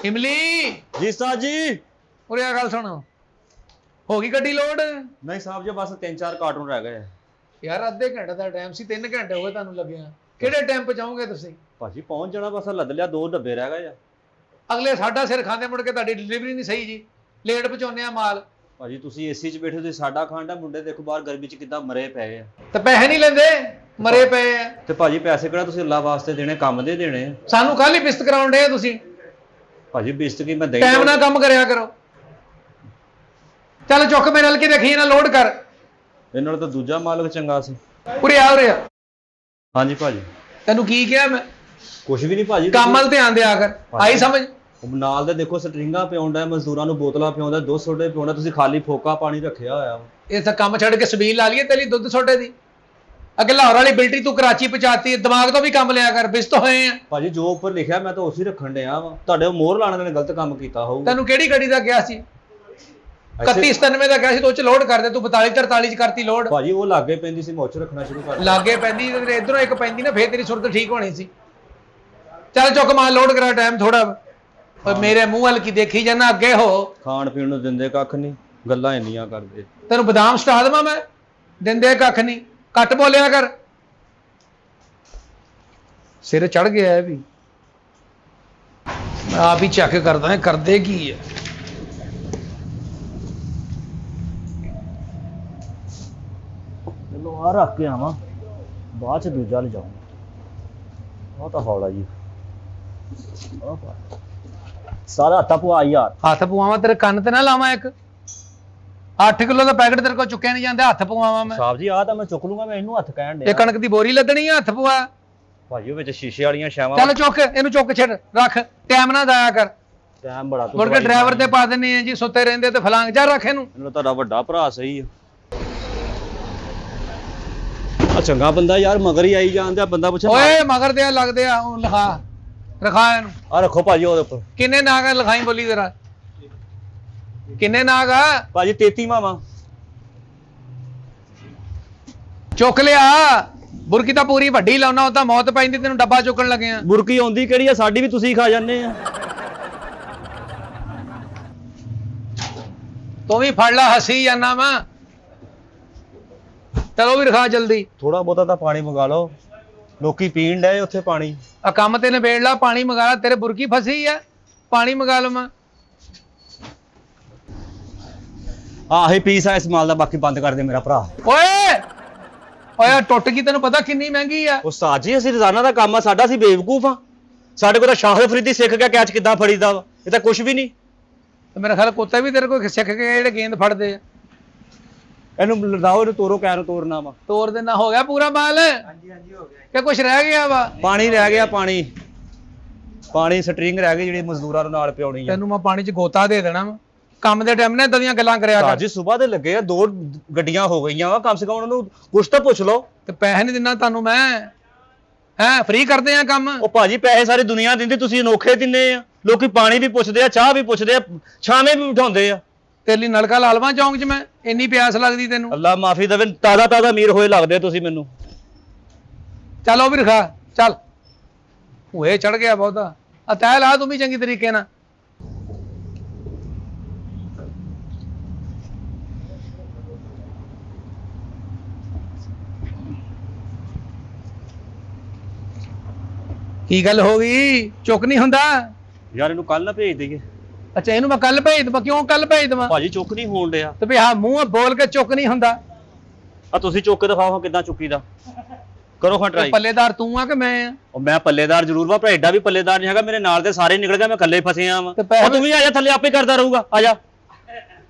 इमली जी साहब जी। उरे आ गल सुन हो गई गड्डी लोड नहीं साहब जी बस 3-4 कार्टून रह गए। यार अद्धे घंटे का टाइम सी 3 घंटे हो गए तुहानू लगे किहड़े टाइम पहुंचाओगे तुसीं भाजी पहुंच जाना बस लद लिया 2 डब्बे रह गए। अगले साडा सिर खांदे मुड़ के तुहाडी डिलीवरी नहीं सही जी लेट पहुंचाउने आ माल भाजी तुसी एसी च बैठे तुसी साडा खांडा मुंडे देखो बाहर गर्मी च किद्दां मरे पे आ ते पैसे नहीं लेंदे मरे पे आ ते भाजी पैसे किहड़ा तुसी अल्लाह वास्ते देने काम दे देने सानू कल ही बिस्त कराउण डे तुसीं भाजी बिस्त की मैं दे टाइम ना काम करया करो चल चुक मेरे नाल की देखी ना लोड कर इन्हां नाल तां दूजा मालक चंगा सी। उरे आ उरे आ हाँ जी भाजी तेनू की कहा मैं कुछ भी नहीं भाजी काम वाल ध्यान दिया कर आई समझ नाल दे देखो स्ट्रिंगां पियाउंदा मजदूरां नूं बोतलां पियाउंदा 2 सोडे पियाउंदा तुसी खाली फोका पानी रखिया होया वा ਇਹ ਤਾਂ ਕੰਮ ਛੱਡ ਕੇ ਸਬੀਲ ਲਾ ਲਈਏ ਤੇਰੀ ਦੁੱਧ ਛੋਟੇ ਦੀ ਅੱਗੇ ਲਾਹੌਰ ਵਾਲੀ ਬਿਲਟੀ ਤੂੰ ਕਰਾਚੀ ਪਹੁੰਚਾਤੀ ਦਿਮਾਗ ਤੋਂ ਵੀ ਕੰਮ ਲਿਆ ਕਰ ਬਿਸਤ ਹੋਏ ਆ ਭਾਜੀ ਜੋ ਉੱਪਰ ਲਿਖਿਆ ਮੈਂ ਤਾਂ ਉਸੇ ਰੱਖਣ ਡਿਆ ਵਾ ਤੁਹਾਡੇ ਮੋਹਰ ਲਾਣ ਨੇ ਗਲਤ ਕੰਮ ਕੀਤਾ ਹੋਊ ਤੈਨੂੰ ਕਿਹੜੀ ਗੱਡੀ ਦਾ ਗਿਆ ਸੀ 3197 ਦਾ ਗਿਆ ਸੀ ਤੂੰ ਚ ਲੋਡ ਕਰ ਦੇ ਤੂੰ 4243 ਚ ਕਰਤੀ ਲੋਡ ਭਾਜੀ ਉਹ ਲਾਗੇ ਪੈਂਦੀ ਸੀ ਮੁੱਛ ਰੱਖਣਾ ਸ਼ੁਰੂ ਕਰ ਲਾਗੇ ਪੈਂਦੀ ਤੇ ਇਧਰੋਂ ਇੱਕ ਪੈਂਦੀ ਨਾ ਫੇਰ ਤੇਰੀ ਸੁਰਤ ਠੀਕ ਹੋਣੀ ਸੀ ਚੱਲ ਚੁੱਕ ਮਾਲ ਲੋਡ ਕਰਾ ਟਾਈਮ ਥੋੜਾ ਓਏ ਮੇਰੇ ਮੂੰਹ ਵੱਲ ਕੀ ਦੇਖੀ ਜਾਣਾ ਅੱਗੇ ਹੋ ਖਾਣ ਪੀਣ ਨੂੰ ਦਿੰਦੇ ਕੱਖ ਨਹੀਂ ਗੱਲਾਂ ਇੰਨੀਆਂ ਕਰਦੇ ਤੈਨੂੰ ਬਦਾਮ ਸਟਾ ਦੇਵਾਂ ਮੈਂ ਦਿੰਦੇ ਕੱਖ ਨਹੀਂ ਕੱਟ ਬੋਲਿਆ ਕਰ ਸਿਰ ਚੜ ਗਿਆ ਹੈ ਵੀ ਮੈਂ ਆਪ ਹੀ ਚੈੱਕ ਕਰਦਾ ਹਾਂ ਕਰਦੇ ਕੀ ਹੈ ਚਲੋ ਆ ਰੱਖ ਕੇ ਆਵਾਂ ਬਾਅਦ ਚ ਦੂਜਾ ਲੈ ਜਾਊਂਗਾ ਉਹ ਤਾਂ ਹੌਲਾ ਜੀ ਸਾਰਾ ਹੱਥਾਂ ਪਵਾ ਯਾਰ ਹੱਥ ਪਵਾਵਾਂ ਤੇਰੇ ਕੰਨ ਤੇ ਨਾ ਲਾਵਾਂ ਇੱਕ 8 ਕਿਲੋ ਦਾ ਪੈਕਟ ਤੇਰੇ ਕੋਲ ਚੁੱਕਿਆ ਨਹੀਂ ਜਾਂਦਾ ਹੱਥ ਪਵਾਵਾਂ ਮੈਂ ਸਾਹਿਬ ਜੀ ਆ ਤਾਂ ਮੈਂ ਚੁੱਕ ਲੂੰਗਾ ਮੈਂ ਇਹਨੂੰ ਹੱਥ ਕਹਿਣ ਇਹ ਕਣਕ ਦੀ ਬੋਰੀ ਲੱਦਣੀ ਆ ਹੱਥ ਪਵਾ ਭਾਜੀ ਉਹ ਵਿੱਚ ਸ਼ੀਸ਼ੇ ਵਾਲੀਆਂ ਛਾਵਾਂ ਚੱਲ ਚੁੱਕ ਇਹਨੂੰ ਚੁੱਕ ਛੱਡ ਰੱਖ ਟਾਈਮ ਨਾ ਦਾਇਆ ਕਰ ਟਾਈਮ ਬੜਾ ਮੁੜ ਕੇ ਡਰਾਈਵਰ ਤੇ ਪਾ ਦਿੰਨੇ ਆ ਜੀ ਸੁੱਤੇ ਰਹਿੰਦੇ ਤੇ ਫਲਾਂਗ ਜਾ ਰੱਖ ਇਹਨੂੰ ਤੁਹਾਡਾ ਵੱਡਾ ਭਰਾ ਸਹੀ ਆ ਚੰਗਾ ਬੰਦਾ ਯਾਰ ਮਗਰ ਹੀ ਆਈ ਜਾਂਦੇ ਆ ਬੰਦਾ ਪੁੱਛੇ ਓਏ ਮਗਰ ਦੇ ਲੱਗਦੇ ਆ ਉਹ ਲਿਖਾ ਰਖਾ ਇਹਨੂੰ ਆ ਰੱਖੋ ਭਾਜੀ ਉਹਦੇ ਉੱਪਰ ਕਿੰਨੇ ਨਾਗ ਆ ਲਿਖਾਈ ਬੋਲੀ ਜ਼ਰਾ ਕਿੰਨੇ ਨਾਗ ਆ ਭਾਜੀ 33 ਮਾਵਾ ਚੁੱਕ ਲਿਆ ਬੁਰਕੀ ਤਾਂ ਪੂਰੀ ਵੱਡੀ ਲਾਉਣਾ ਉਹ ਤਾਂ ਮੌਤ ਪੈਂਦੀ ਤੈਨੂੰ ਡੱਬਾ ਚੁੱਕਣ ਲੱਗੇ ਆ ਬੁਰਕੀ ਆਉਂਦੀ ਕਿਹੜੀ ਆ ਸਾਡੀ ਵੀ ਤੁਸੀਂ ਖਾ ਜਾਂਦੇ ਆ ਤੂੰ ਵੀ ਫੜ ਲਾ ਹੱਸੀ ਜਾਨਾ ਵਾ ਚਲੋ ਵੀ ਰਖਾ ਜਲਦੀ ਥੋੜਾ ਬਹੁਤਾ ਤਾਂ ਪਾਣੀ ਮੰਗਾ ਲਓ ਲੋਕੀ ਪੀਣ ਡਏ ਉੱਥੇ ਪਾਣੀ ਆ ਕੰਮ ਤੇ ਨਿਬੇੜ ਲਾ ਪਾਣੀ ਮੰਗਾ ਲਾ ਤੇਰੇ ਬੁਰਕੀ ਫਸੀ ਆ ਪਾਣੀ ਮੰਗਾ ਲਵਾਂ ਆਹੀ ਪੀਸ ਆ ਇਸ ਮਾਲ ਦਾ ਬਾਕੀ ਬੰਦ ਕਰ ਦੇ ਮੇਰਾ ਭਰਾ ਓਏ ਓਏ ਟੁੱਟ ਗਈ ਤੈਨੂੰ ਪਤਾ ਕਿੰਨੀ ਮਹਿੰਗੀ ਆ ਉਸਤਾਦ ਜੀ ਅਸੀਂ ਰੋਜ਼ਾਨਾ ਦਾ ਕੰਮ ਆ ਸਾਡਾ ਅਸੀਂ ਬੇਵਕੂਫ ਆ ਸਾਡੇ ਕੋਲ ਤਾਂ ਸ਼ਾਹਦ ਫਰੀਦੀ ਸਿੱਖ ਗਿਆ ਕੈਚ ਕਿੱਦਾਂ ਫੜੀਦਾ ਵਾ ਇਹ ਤਾਂ ਕੁਝ ਵੀ ਨਹੀਂ ਤੇ ਮੇਰੇ ਖਿਆਲ ਕੁੱਤੇ ਵੀ ਤੇਰੇ ਕੋਲ ਸਿੱਖ ਕੇ ਜਿਹੜੇ ਗੇਂਦ ਫੜਦੇ ਆ ਇਹਨੂੰ ਲਦਾਓ ਇਹਨੂੰ ਤੋਰੋ ਕੈਨ ਤੋਰਨਾ ਵਾ ਤੋਰ ਦੇਣਾ ਹੋ ਗਿਆ ਪੂਰਾ ਮਾਲ ਹਾਂਜੀ ਹੋ ਗਿਆ ਕਿ ਕੁਝ ਰਹਿ ਗਿਆ ਵਾ ਪਾਣੀ ਰਹਿ ਗਿਆ ਪਾਣੀ ਸਟਰਿੰਗ ਰਹਿ ਗਈ ਜਿਹੜੀ ਮਜ਼ਦੂਰਾਂ ਨੂੰ ਨਾਲ ਪਿਆਉਣੀ ਆ ਤੈਨੂੰ ਮੈਂ ਪਾਣੀ 'ਚ ਗੋਤਾ ਦੇ ਦੇਣਾ ਵਾ ਕੰਮ ਦੇ ਟਾਈਮ ਨੇ ਇਦਾਂ ਦੀਆਂ ਗੱਲਾਂ ਕਰਿਆ ਕਰ ਜੀ ਸਵੇਰ ਦੇ ਲੱਗੇ ਆ 2 ਗੱਡੀਆਂ ਹੋ ਗਈਆਂ ਵਾ ਕਮ ਸੇ ਕਮ ਉਹਨਾਂ ਨੂੰ ਕੁਛ ਤਾਂ ਪੁੱਛ ਲਓ ਤੇ ਪੈਸੇ ਨਹੀਂ ਦਿੰਦਾ ਤੁਹਾਨੂੰ ਮੈਂ ਹੈਂ ਫ੍ਰੀ ਕਰਦੇ ਆ ਕੰਮ ਉਹ ਭਾਜੀ ਪੈਸੇ ਸਾਰੀ ਦੁਨੀਆ ਦਿੰਦੀ ਤੁਸੀਂ ਅਨੋਖੇ ਦਿੰਦੇ ਆ ਲੋਕੀ ਪਾਣੀ ਵੀ ਪੁੱਛਦੇ ਆ ਚਾਹ ਵੀ ਪੁੱਛਦੇ ਆ ਛਾਵੇਂ ਵੀ ਬਿਠਾਉਂਦੇ ਆ ਤੇਰੇ ਲਈ ਨਲਕਾ ਲਾ ਲਵਾਂ ਚੌਂਕ 'ਚ ਮੈਂ ਇੰਨੀ ਪਿਆਸ ਲੱਗਦੀ ਤੈਨੂੰ ਅੱਲਾ ਮਾਫੀ ਦੇਵੇ ਤਾਜ਼ਾ ਅਮੀਰ ਹੋਏ ਲੱਗਦੇ ਤੁਸੀਂ ਮੈਨੂੰ ਚੱਲ ਉਹ ਵੀ ਰਖਾ ਚੱਲ ਹੋਏ ਚੜ ਗਿਆ ਬਹੁਤਾ ਆ ਤੈ ਲਾ ਤੂੰ ਵੀ ਚੰਗੀ ਤਰੀਕੇ ਨਾਲ ਕੀ ਗੱਲ ਹੋ ਗਈ ਚੁੱਕ ਨਹੀਂ ਹੁੰਦਾ ਯਾਰ ਇਹਨੂੰ ਕੱਲ ਨਾ ਭੇਜ ਦਈਏ ਅੱਛਾ ਇਹਨੂੰ ਮੈਂ ਕੱਲ ਭੇਜ ਦਵਾਂ ਕਿਉਂ ਕੱਲ ਭੇਜ ਦਵਾਂ ਭਾਜੀ ਚੁੱਕ ਨਹੀਂ ਹੋਣ ਡਿਆ ਤੇ ਵੀ ਹਾਂ ਮੂੰਹ ਬੋਲ ਕੇ ਚੁੱਕ ਨਹੀਂ ਹੁੰਦਾ ਆ ਤੁਸੀਂ ਚੁੱਕ ਕੇ ਦਿਖਾਓ ਕਿੱਦਾਂ ਚੁੱਕੀ ਦਾ ਕਰੋ ਹਾਂ ਟਰਾਈ ਪੱਲੇਦਾਰ ਤੂੰ ਆ ਕਿ ਮੈਂ ਆ ਉਹ ਮੈਂ ਪੱਲੇਦਾਰ ਜ਼ਰੂਰ ਵਾ ਪਰ ਐਡਾ ਵੀ ਪੱਲੇਦਾਰ ਨਹੀਂ ਹੈਗਾ ਮੇਰੇ ਨਾਲ ਦੇ ਸਾਰੇ ਨਿਕਲ ਗਏ ਮੈਂ ਇਕੱਲੇ ਫਸਿਆ ਵਾਂ ਤੂੰ ਵੀ ਆ ਜਾ ਥੱਲੇ ਆਪੇ ਕਰਦਾ ਰਹੂਗਾ ਆ ਜਾ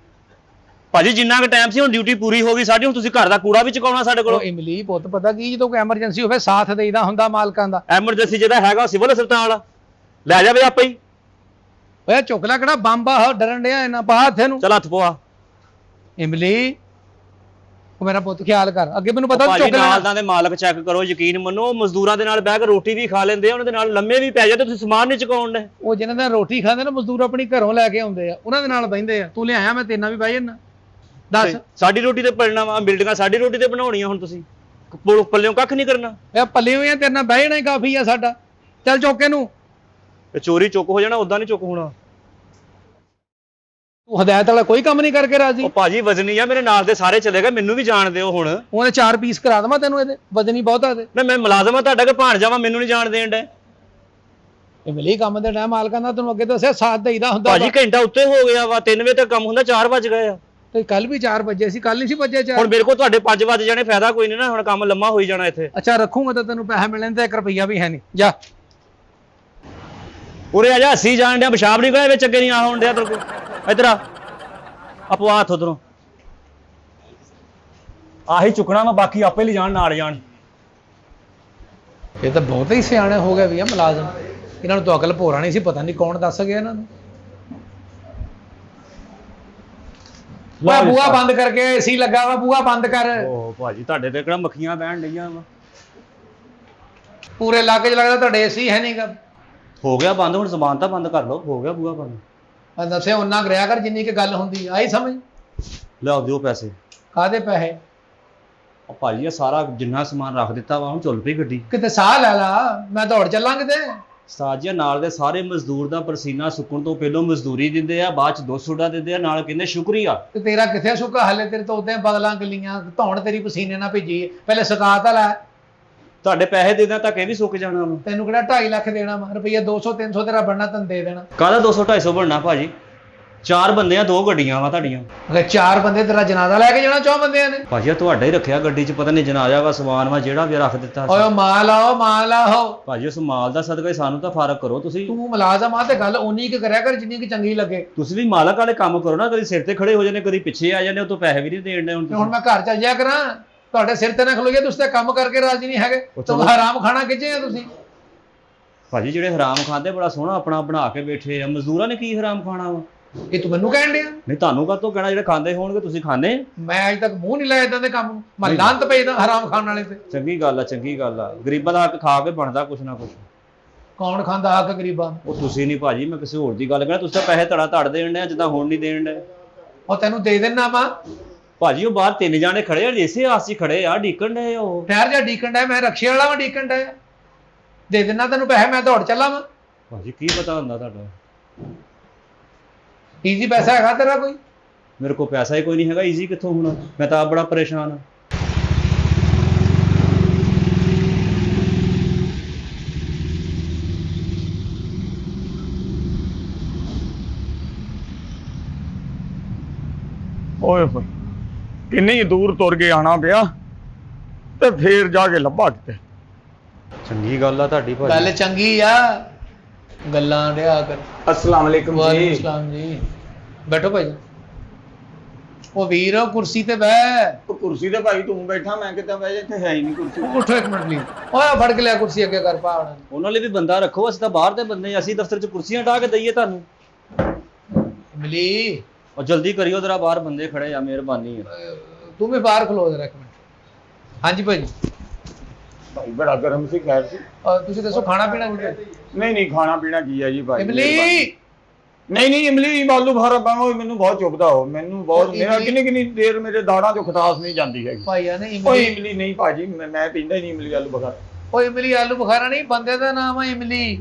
ਭਾਜੀ ਜਿੰਨਾ ਕੁ ਟਾਈਮ ਸੀ ਹੁਣ ਡਿਊਟੀ ਪੂਰੀ ਹੋ ਗਈ ਸਾਡੀ ਹੁਣ ਤੁਸੀਂ ਘਰ ਦਾ ਕੂੜਾ ਵੀ ਚੁਕਾਉਣਾ ਸਾਡੇ ਕੋਲ ਇਮਲੀ ਪੁੱਤ ਪਤਾ ਕੀ ਜਦੋਂ ਕੋਈ ਐਮਰਜੈਂਸੀ ਹੋਵੇ ਸਾਥ ਦੇਈਦਾ ਹੁੰਦਾ ਮਾਲਕਾਂ ਦਾ ਐਮਰਜੈਂਸੀ ਜਿਹੜਾ ਹੈਗਾ ਸਿਵਲ ਹਸਪਤਾਲ ਵਾਲਾ ਲੈ ਜਾਵੇ ਆਪੇ ਹੀ ਓਏ ਚੁੱਕ ਲੈ ਕਿਹੜਾ ਬੰਬ ਆ ਡਰਨ ਡਿਆ ਇਹਨਾਂ ਪਾ ਹੱਥ ਨੂੰ ਚੱਲ ਹੱਥ ਪਵਾ ਇਮਲੀ ਉਹ ਮੇਰਾ ਪੁੱਤ ਖਿਆਲ ਕਰ ਅੱਗੇ ਮੈਨੂੰ ਪਤਾ ਚੁੱਕ ਲੈ ਨਾਲ ਦੇ ਮਾਲਕ ਚੈੱਕ ਕਰੋ ਯਕੀਨ ਮੰਨੋ ਮਜ਼ਦੂਰਾਂ ਦੇ ਨਾਲ ਬਹਿ ਕੇ ਰੋਟੀ ਵੀ ਖਾ ਲੈਂਦੇ ਆ ਉਹਨਾਂ ਦੇ ਨਾਲ ਲੰਮੇ ਵੀ ਪੈ ਜਾਂਦੇ ਤੁਸੀਂ ਸਮਾਨ ਨਹੀਂ ਚੁਕਾਉਣ ਦੇ ਉਹ ਜਿਹਨਾਂ ਦਾ ਰੋਟੀ ਖਾਂਦੇ ਨਾ ਮਜ਼ਦੂਰ ਆਪਣੀ ਘਰੋਂ ਲੈ ਕੇ ਆਉਂਦੇ ਆ ਉਹਨਾਂ ਦੇ ਨਾਲ ਬਹਿੰਦੇ ਆ ਤੂੰ ਲਿਆਇਆ ਮੈਂ ਤੇਰੇ ਨਾਲ ਵੀ ਬਹਿ ਜਾਣਾ ਦੱਸ ਸਾਡੀ ਰੋਟੀ ਤੇ ਪੜਨਾ ਵਾ ਬਿਲਡਿੰਗਾਂ ਸਾਡੀ ਰੋਟੀ ਤੇ ਬਣਾਉਣੀਆਂ ਹੁਣ ਤੁਸੀਂ ਪੱਲਿਓਂ ਕੱਖ ਨਹੀਂ ਕਰਨਾ ਇਹ ਪੱਲੇ ਹੋਏ ਆ ਤੇਰੇ ਨਾਲ ਬਹਿ ਜਾਣਾ ਹੀ ਕਾਫੀ ਆ ਸਾਡਾ ਚੱਲ ਚੁੱਕ ਇਹਨੂੰ ਤੇ ਚੋਰੀ ਚੁੱਕ ਹੋ ਜਾਣਾ, ਉਦਾਂ ਨਹੀਂ ਚੁੱਕ ਹੋਣਾ। ਤੂੰ ਹਦਾਇਤ ਵਾਲਾ ਕੋਈ ਕੰਮ ਨਹੀਂ ਕਰਕੇ ਰਾਜੀ। ਉਹ ਭਾਜੀ ਵਜਨੀ ਆ, ਮੇਰੇ ਨਾਲ ਦੇ ਸਾਰੇ ਚਲੇ ਗਏ, ਮੈਨੂੰ ਵੀ ਜਾਣ ਦਿਓ ਹੁਣ। ਉਹਨੇ 4 ਪੀਸ ਕਰਾ ਦੇਵਾਂ ਤੈਨੂੰ, ਇਹਦੇ ਵਜਨੀ ਬਹੁਤਾ ਤੇ। ਨਾ ਮੈਂ ਮੁਲਾਜ਼ਮ ਆ ਤੁਹਾਡਾ ਕਿ ਭਾਣ ਜਾਵਾਂ, ਮੈਨੂੰ ਨਹੀਂ ਜਾਣ ਦੇਣ ਡੇ। ਇਹ ਮਿਲੀ ਕੰਮ ਦੇ ਟਾਈਮ ਮਾਲਕਾਂ ਦਾ ਤੈਨੂੰ ਅੱਗੇ ਦੱਸਿਆ ਸਾਥ ਦੇਈਦਾ ਹੁੰਦਾ। ਭਾਜੀ ਘੰਟਾ ਉੱਤੇ ਹੋ ਗਿਆ ਵਾ, 3 ਵਜੇ ਤੱਕ ਕੰਮ ਹੁੰਦਾ, 4 ਵਜ ਗਏ ਆ। ਤੇ ਕੱਲ ਵੀ 4 ਵਜੇ ਸੀ, ਕੱਲ ਨਹੀਂ ਸੀ ਵੱਜੇ 4। ਹੁਣ ਮੇਰੇ ਕੋਲ ਤੁਹਾਡੇ 5 ਵਜ ਜਾਣੇ, ਫਾਇਦਾ ਕੋਈ ਨਹੀਂ ਨਾ, ਹੁਣ ਕੰਮ ਲੰਮਾ ਹੋਈ ਜਾਣਾ ਇੱਥੇ। ਅੱਛਾ ਰੱਖੂਗਾ ਤਾਂ ਤੈਨੂੰ ਪੈਸੇ ਮਿਲਣ ਤੇ 1 ਰੁਪਈਆ ਵੀ ਹੈ ਨਹੀਂ। ਜਾ ਉਰੇ ਆ ਜਾ, ਹੱਸੀ ਜਾਣ ਡਿਆ, ਪਿਸ਼ਾਬ ਨਿਕਲਿਆ ਵਿੱਚ, ਅੱਗੇ ਨਹੀਂ ਆ ਹੋਣ ਡਿਆ ਤੇਰੇ ਕੋਲ। ਇੱਧਰ ਆ, ਆਪੋ ਹੱਥ ਉਧਰੋਂ ਆਹੀ ਚੁੱਕਣਾ ਵਾ, ਬਾਕੀ ਆਪੇ ਲੈ ਜਾਣ, ਨਾਲ ਜਾਣ। ਇਹ ਤਾਂ ਬਹੁਤ ਹੀ ਸਿਆਣੇ ਹੋ ਗਏ ਵੀ ਆ ਮੁਲਾਜ਼ਮ, ਇਹਨਾਂ ਨੂੰ ਤਾਂ ਅਕਲ ਭੋਰਾ ਨਹੀਂ ਸੀ, ਪਤਾ ਨਹੀਂ ਕੌਣ ਦੱਸ ਗਿਆ ਇਹਨਾਂ ਨੂੰ। ਬੂਹਾ ਬੰਦ ਕਰਕੇ, ਏਸੀ ਲੱਗਾ ਵਾ, ਬੂਹਾ ਬੰਦ ਕਰ। ਓ ਭਾਜੀ ਤੁਹਾਡੇ ਤੇ ਕਿਹੜਾ ਮੱਖੀਆਂ ਬਹਿਣ ਡਈਆਂ ਵਾ? ਪੂਰੇ ਇਲਾਕੇ 'ਚ ਲੱਗਦਾ ਤੁਹਾਡੇ ਏਸੀ ਹੈ ਨਹੀਂਗਾ। ਹੋ ਗਿਆ ਬੰਦ, ਹੁਣ ਜ਼ਬਾਨ ਤਾਂ ਬੰਦ ਕਰ ਲਓ, ਹੋ ਗਿਆ ਬੂਹਾ ਬੰਦ। ਮੈਂ ਦੱਸਿਆ ਉਹਨਾਂ ਕਰਿਆ ਕਰ ਜਿੰਨੀ ਕਿ ਗੱਲ ਹੁੰਦੀ ਆਈ ਸਮਝ। ਲਿਆਓ ਦਿਓ ਪੈਸੇ। ਕਾਹਦੇ ਪੈਸੇ? ਉਹ ਭਾਜੀ ਇਹ ਸਾਰਾ ਜਿੰਨਾ ਸਮਾਨ ਰੱਖ ਦਿੱਤਾ ਵਾ, ਹੁਣ ਚੱਲ ਪਈ ਗੱਡੀ। ਕਿਤੇ ਸਾਹ ਲੈ ਲਾ, ਮੈਂ ਦੌੜ ਚੱਲਾਂ ਕਿਤੇ। ਸਾਜੀਆ ਨਾਲ ਦੇ ਸਾਰੇ ਮਜ਼ਦੂਰ ਦਾ ਪਰਸੀਨਾ ਸੁੱਕਣ ਤੋਂ ਪਹਿਲਾਂ ਮਜ਼ਦੂਰੀ ਦਿੰਦੇ ਆ, ਬਾਅਦ ਚ 200 ਦਿੰਦੇ ਆ, ਨਾਲ ਕਹਿੰਦੇ ਸ਼ੁਕਰੀਆ। ਤੇ ਤੇਰਾ ਕਿੱਥੇ ਸੁੱਕਾ, ਹਲੇ ਤੇਰੇ ਤੋਂ ਉਦਾਂ ਬਦਲਾਂ ਗਲੀਆਂ, ਧੌਣ ਤੇਰੀ ਪਸੀਨੇ ਨਾਲ ਭੇਜੀ, ਪਹਿਲੇ ਸੁਕਾ ਤਾਂ ਲੈ। ਤੁਹਾਡੇ ਪੈਸੇ ਦੇ ਦਿਆਂ ਤਾਂ ਇਹ ਵੀ ਸੁੱਕ ਜਾਣਾ ਵਾ। ਤੈਨੂੰ ਕਿਹੜਾ 2.5 ਲੱਖ ਦੇਣਾ ਵਾ, ਰੁਪਈਆ 200 300 ਤੇਰਾ ਬਣਨਾ ਤੈਨੂੰ ਦੇ ਦੇਣਾ। ਕਾਹਦਾ 200 250 ਬਣਨਾ ਭਾਜੀ? 4 ਬੰਦੇ ਆ, 2 ਗੱਡੀਆਂ ਵਾ ਤੁਹਾਡੀਆਂ। ਅਗਰ 4 ਬੰਦੇ ਤੇਰਾ ਜਨਾਜ਼ਾ ਲੈ ਕੇ ਜਾਣਾ 4 ਬੰਦਿਆਂ ਨੇ। ਭਾਜੀ ਤੁਹਾਡਾ ਹੀ ਰੱਖਿਆ ਗੱਡੀ 'ਚ, ਪਤਾ ਨਹੀਂ ਜਨਾਜ਼ਾ ਵਾ, ਸਮਾਨ ਵਾ, ਜਿਹੜਾ ਵੀ ਰੱਖ ਦਿੱਤਾ। ਓਏ ਮਾਲ ਆਓ, ਮਾਲ ਆਓ। ਭਾਜੀ ਉਸ ਮਾਲ ਦਾ ਸਦਕਾ ਸਾਨੂੰ ਤਾਂ ਫਰਕ ਕਰੋ ਤੁਸੀਂ। ਤੂੰ ਮੁਲਾਜ਼ਮ ਆ ਤੇ ਗੱਲ ਉਨੀ ਕੁ ਕਰਿਆ ਕਰ ਜਿੰਨੀ ਕੁ ਚੰਗੀ ਲੱਗੇ। ਤੁਸੀਂ ਵੀ ਮਾਲਕ ਵਾਲੇ ਕੰਮ ਕਰੋ ਨਾ, ਕਦੀ ਸਿਰ ਤੇ ਖੜੇ ਹੋ ਜਾਂਦੇ, ਕਦੀ ਪਿੱਛੇ ਆ ਜਾਂਦੇ, ਉਹ ਤੋਂ ਪੈਸੇ ਵੀ ਨਹੀਂ ਦੇਣ ਦੇ। ਹੁਣ ਮੈਂ ਘਰ ਚੱਲ ਜਾਇਆ ਕਰਾਂ, ਤੁਹਾਡੇ ਸਿਰ ਤੇ ਨਾ ਖਲੋਈਏ, ਤੁਸੀਂ ਤਾਂ ਕੰਮ ਕਰਕੇ ਰਾਜੀ ਨਹੀਂ ਹੈਗੇ। ਤੂੰ ਹਰਾਮ ਖਾਣਾ ਖਿੱਚੇ ਆ ਤੁਸੀਂ। ਭਾਜੀ ਜਿਹੜੇ ਹਰਾਮ ਖਾਂਦੇ ਬੜਾ ਸੋਹਣਾ ਆਪਣਾ ਬਣਾ ਕੇ ਬੈਠੇ ਆ, ਮਜ਼ਦੂਰਾਂ ਨੇ ਕੀ ਹਰਾਮ ਖਾਣਾ ਵਾ? ਇਹ ਤੂੰ ਮੈਨੂੰ ਕਹਿਣ ਡਿਆ? ਨਹੀਂ ਤੁਹਾਨੂੰ ਕਾਹਤੋਂ ਕਹਿਣਾ, ਜਿਹੜੇ ਖਾਂਦੇ ਹੋਣਗੇ ਤੁਸੀਂ ਖਾਂਦੇ। ਮੈਂ ਅਜੇ ਤੱਕ ਮੂੰਹ ਨਹੀਂ ਲਾਇਆ ਇਦਾਂ ਦੇ ਕੰਮ, ਮੈਂ ਲਾਂਤ ਪਈਦਾ ਹਰਾਮ ਖਾਣ ਵਾਲੇ ਤੇ। ਚੰਗੀ ਗੱਲ ਆ, ਚੰਗੀ ਗੱਲ ਆ, ਗਰੀਬਾਂ ਦਾ ਹੱਕ ਖਾ ਕੇ ਬਣਦਾ ਕੁਛ ਨਾ ਕੁਛ। ਕੌਣ ਖਾਂਦਾ ਹੱਕ ਗਰੀਬਾਂ? ਉਹ ਤੁਸੀਂ ਨਹੀਂ ਭਾਜੀ, ਮੈਂ ਕਿਸੇ ਹੋਰ ਦੀ ਗੱਲ ਕਰਾਂ। ਤੁਸੀਂ ਤਾਂ ਪੈਸੇ ਧੜ ਦੇਣ ਡਿਆ, ਜਿੱਦਾਂ ਹੁਣ ਨਹੀਂ ਦੇਣ ਡੇ। ਉਹ ਤੈਨੂੰ ਦੇ ਦੇਣਾ ਵਾ ਭਾਜੀ, ਉਹ ਬਾਹਰ 3 ਜਾਣੇ ਖੜੇ ਆ, ਇਸੇ ਆਸ 'ਚ ਖੜੇ ਆ, ਡੀਕਣ ਡੇ ਉਹ। ਠਹਿਰ ਜਾ, ਡੀਕਣ ਡਿਆ, ਮੈਂ ਰਕਸ਼ੇ ਵਾਲਾ ਵਾਂ, ਡੀਕਣ ਡਿਆ। ਦੇ ਦੇਣਾ ਤੈਨੂੰ ਪੈਸੇ, ਮੈਂ ਦੌੜ ਚੱਲਾਂ ਵਾ। ਭਾਜੀ ਕੀ ਪਤਾ ਹੁੰਦਾ ਤੁਹਾਡਾ? ਈਜ਼ੀ ਪੈਸਾ ਹੈਗਾ ਤੇਰਾ ਕੋਈ? ਮੇਰੇ ਕੋਲ ਪੈਸਾ ਹੀ ਕੋਈ ਨਹੀਂ ਹੈਗਾ, ਈਜ਼ੀ ਕਿੱਥੋਂ ਹੋਣਾ? ਮੈਂ ਤਾਂ ਆਪ ਬੜਾ ਪਰੇਸ਼ਾਨ ਹਾਂ। ਓਏ ਹੋਏ, ਕਿੰਨੀ ਦੂਰ ਤੁਰ ਕੇ ਆਣਾ ਪਿਆ ਤੇ ਫੇਰ ਜਾ ਕੇ ਲੱਭਾ ਕਿਤੇ। ਚੰਗੀ ਗੱਲ ਆ ਤੁਹਾਡੀ ਭਾਜੀ। ਗੱਲ ਚੰਗੀ ਆ, ਗੱਲਾਂ ਡਿਆ ਕਰ। अस्सलाम वालेकुम ਵਾਲੇਕੁਮ ਸਲਾਮ ਜੀ। ਬੈਠੋ ਭਾਈ। ਉਹ ਵੀਰ ਕੁਰਸੀ ਤੇ ਬਹਿ। ਕੁਰਸੀ ਤੇ ਭਾਈ ਤੂੰ ਬੈਠਾ, ਮੈਂ ਕਿਤੇ ਬਹਿ ਜਾ, ਇੱਥੇ ਹੈ ਹੀ ਨਹੀਂ ਕੁਰਸੀ। ਉੱਠੋ 1 ਮਿੰਟ ਪਲੀਜ਼। ਓਏ ਫੜ ਕੇ ਲਿਆ ਕੁਰਸੀ ਅੱਗੇ ਕਰ ਪਾ। ਉਹਨਾਂ ਲਈ ਵੀ ਬੰਦਾ ਰੱਖੋ, ਅਸੀਂ ਤਾਂ ਬਾਹਰ ਦੇ ਬੰਦੇ, ਅਸੀਂ ਦਫ਼ਤਰ 'ਚ ਕੁਰਸੀਆਂ ਢਾ ਕੇ ਦਈਏ ਤੁਹਾਨੂੰ? ਮਿਲੀ ਉਹ ਜਲਦੀ ਕਰਿਓ ਜਰਾ, ਬਾਹਰ ਬੰਦੇ ਖੜੇ ਆ, ਮਿਹਰਬਾਨੀ ਹੈ। ਤੂੰ ਵੀ ਬਾਹਰ ਖਲੋ ਜਰਾ 1 ਮਿੰਟ। ਹਾਂਜੀ ਭਾਈ। ਭਾਈ ਬੜਾ ਗਰਮ ਸੀ, ਖੈਰ ਸੀ। ਤੁਸੀਂ ਦੱਸੋ ਖਾਣਾ ਪੀਣਾ ਕੀ ਹੈ? ਨਹੀਂ ਖਾਣਾ ਪੀਣਾ ਕੀ ਹੈ ਜੀ ਭਾਈ? ਇਮਲੀ। ਨਹੀਂ ਇਮਲੀ ਆਲੂ ਬੁਖਾਰਾ ਪਾਵਾਂ, ਮੈਨੂੰ ਬਹੁਤ ਚੁੱਭਦਾ ਹੋ, ਮੈਨੂੰ ਬਹੁਤ। ਮੇਰਾ ਕਿੰਨੀ ਦੇਰ ਮੇਰੇ ਦਾੜਾਂ 'ਚੋਂ ਖਟਾਸ ਨਹੀਂ ਜਾਂਦੀ ਹੈਗੀ। ਭਾਈਆ ਨੇ ਓਏ ਇਮਲੀ ਨਹੀਂ ਭਾਜੀ, ਮੈਂ ਪੀਂਦਾ ਹੀ ਨਹੀਂ ਇਮਲੀ ਆਲੂ ਬੁਖਾਰਾ। ਓਏ ਇਮਲੀ ਆਲੂ ਬੁਖਾਰਾ ਨਹੀਂ, ਬੰਦੇ ਦਾ ਨਾਮ ਹੈ ਇਮਲੀ।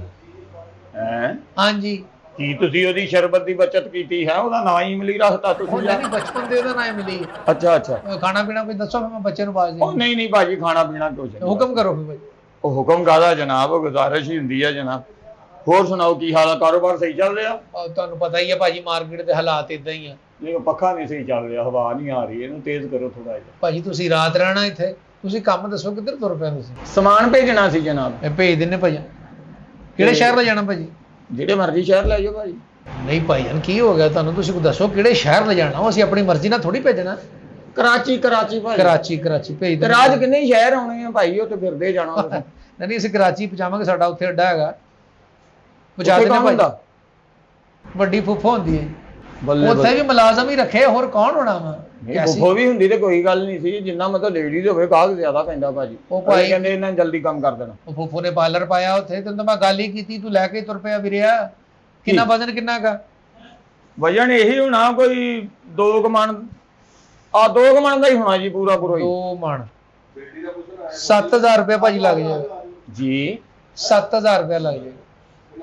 ਹੈ ਹਾਂਜੀ। ਕੀ ਤੁਸੀਂ ਉਹਦੀ ਸ਼ਰਬਤ ਦੀ ਬਚਤ ਕੀਤੀ ਹੈ? ਉਹਦਾ ਨਾਂ ਹੀ ਇਮਲੀ ਰੱਖਤਾ ਤੁਸੀਂ? ਨਹੀਂ, ਬਚਪਨ ਦੇ ਉਹਦਾ ਨਾਮ ਇਮਲੀ। ਅੱਛਾ। ਖਾਣਾ ਪੀਣਾ ਕੋਈ ਦੱਸੋ, ਫਿਰ ਮੈਂ ਬੱਚੇ ਨੂੰ ਬਾਜ਼ ਉਹ ਨਹੀਂ ਭਾਜੀ, ਖਾਣਾ ਪੀਣਾ ਕੁਛ ਨਹੀਂ। ਹੁਕਮ ਕਰੋ ਫਿਰ ਭਾਈ। ਉਹ ਹੁਕਮ ਕਾਹਦਾ ਜਨਾਬ, ਉਹ ਗੁਜ਼ਾਰਿਸ਼ ਹੀ ਹੁੰਦੀ ਹੈ ਜਨਾਬ। ਹੋਰ ਸੁਣਾਓ, ਕੀ ਹਾਲ ਆ? ਕਾਰੋਬਾਰ ਸਹੀ ਚੱਲ ਰਿਹਾ? ਤੁਹਾਨੂੰ ਪਤਾ ਹੀ ਹੈ ਭਾਜੀ, ਮਾਰਕੀਟ ਦੇ ਹਾਲਾਤ ਇਦਾਂ ਹੀ ਆ। ਨਹੀਂ, ਉਹ ਪੱਖਾ ਨਹੀਂ ਸਹੀ ਚੱਲ ਰਿਹਾ, ਹਵਾ ਨਹੀਂ ਆ ਰਹੀ, ਇਹਨੂੰ ਤੇਜ਼ ਕਰੋ ਥੋੜਾ ਜਿਹਾ। ਭਾਜੀ ਤੁਸੀਂ ਰਾਤ ਰਹਿਣਾ ਇੱਥੇ, ਤੁਸੀਂ ਕੰਮ ਦੱਸੋ ਕਿੱਧਰ ਤੁਰ ਪਿਆ ਤੁਸੀਂ? ਸਮਾਨ ਭੇਜਣਾ ਸੀ ਜਨਾਬ। ਇਹ ਭੇਜ ਦਿੰਨੇ ਭਾਜੀ। ਕਿਹੜੇ ਸ਼ਹਿਰ ਲੈ ਜਾਣਾ ਭਾਜੀ? ਜਿਹੜੇ ਮਰਜ਼ੀ ਸ਼ਹਿਰ ਲੈ ਜਾਓ ਭਾਜੀ। ਨਹੀਂ ਭਾਈਜਾਨ ਕੀ ਹੋ ਗਿਆ ਤੁਹਾਨੂੰ? ਤੁਸੀਂ ਦੱਸੋ ਕਿਹੜੇ ਸ਼ਹਿਰ ਲੈ ਜਾਣਾ? ਅਸੀਂ ਆਪਣੀ ਮਰਜ਼ੀ ਨਾਲ ਥੋੜੀ ਭੇਜਣਾ। ਕਰਾਚੀ ਭਾਜੀ। ਕਰਾਚੀ ਭੇਜ ਦੇ। ਰਾਜ ਕਿੰਨੇ ਸ਼ਹਿਰ ਆਉਣੇ ਆ ਭਾਈ, ਉਹ ਤੇ ਫਿਰਦੇ ਜਾਣਾ। ਨਹੀਂ ਅਸੀਂ ਕਰਾਚੀ ਪਹੁੰਚਾਵਾਂਗੇ, ਸਾਡਾ ਉੱਥੇ ਅੱਡਾ ਹੈਗਾ, ਪਹੁੰਚਾ ਦੇਣਾ ਭਾਈ। ਵੱਡੀ ਫੁੱਫੋ ਹੁੰਦੀ ਹੈ, ਉੱਥੇ ਵੀ ਮੁਲਾਜ਼ਮ ਹੀ ਰੱਖੇ, ਹੋਰ ਕੌਣ ਹੋਣਾ ਵਾ? ਫੁੱਫੋ ਵੀ ਹੁੰਦੀ ਤੇ ਕੋਈ ਗੱਲ ਨਹੀਂ ਸੀ, ਜਿੰਨਾ ਮਤਲਬ ਲੇਡੀਜ਼ ਹੋਵੇ ਕਾਹਕ ਜ਼ਿਆਦਾ ਪੈਂਦਾ ਭਾਜੀ। ਉਹ ਭਾਈ ਕਹਿੰਦੇ ਇਹਨਾਂ ਜਲਦੀ ਕੰਮ ਕਰ ਦੇਣਾ। ਉਹ ਫੁੱਫੋ ਨੇ ਪਾਰਲਰ ਪਾਇਆ ਉੱਥੇ, ਤੈਨੂੰ ਤਾਂ ਮੈਂ ਗੱਲ ਹੀ ਕੀਤੀ, ਤੂੰ ਲੈ ਕੇ ਤੁਰ ਪਿਆ ਵੀਰਿਆ। ਕਿੰਨਾ ਵਜ਼ਨ ਕਿੰਨਾ ਕਾ? ਵਜਨ ਇਹੀ ਹੋਣਾ ਕੋਈ 2 ਮਣ। 2 ਮਣ ਦਾ ਹੀ ਹੋਣਾ ਜੀ, ਪੂਰਾ 2 ਮਣ। 7000 ਰੁਪਏ ਭਾਜੀ ਲੱਗ ਜਾਏਗਾ ਜੀ। 7000 ਰੁਪਏ ਲੱਗ ਜਾਏਗਾ।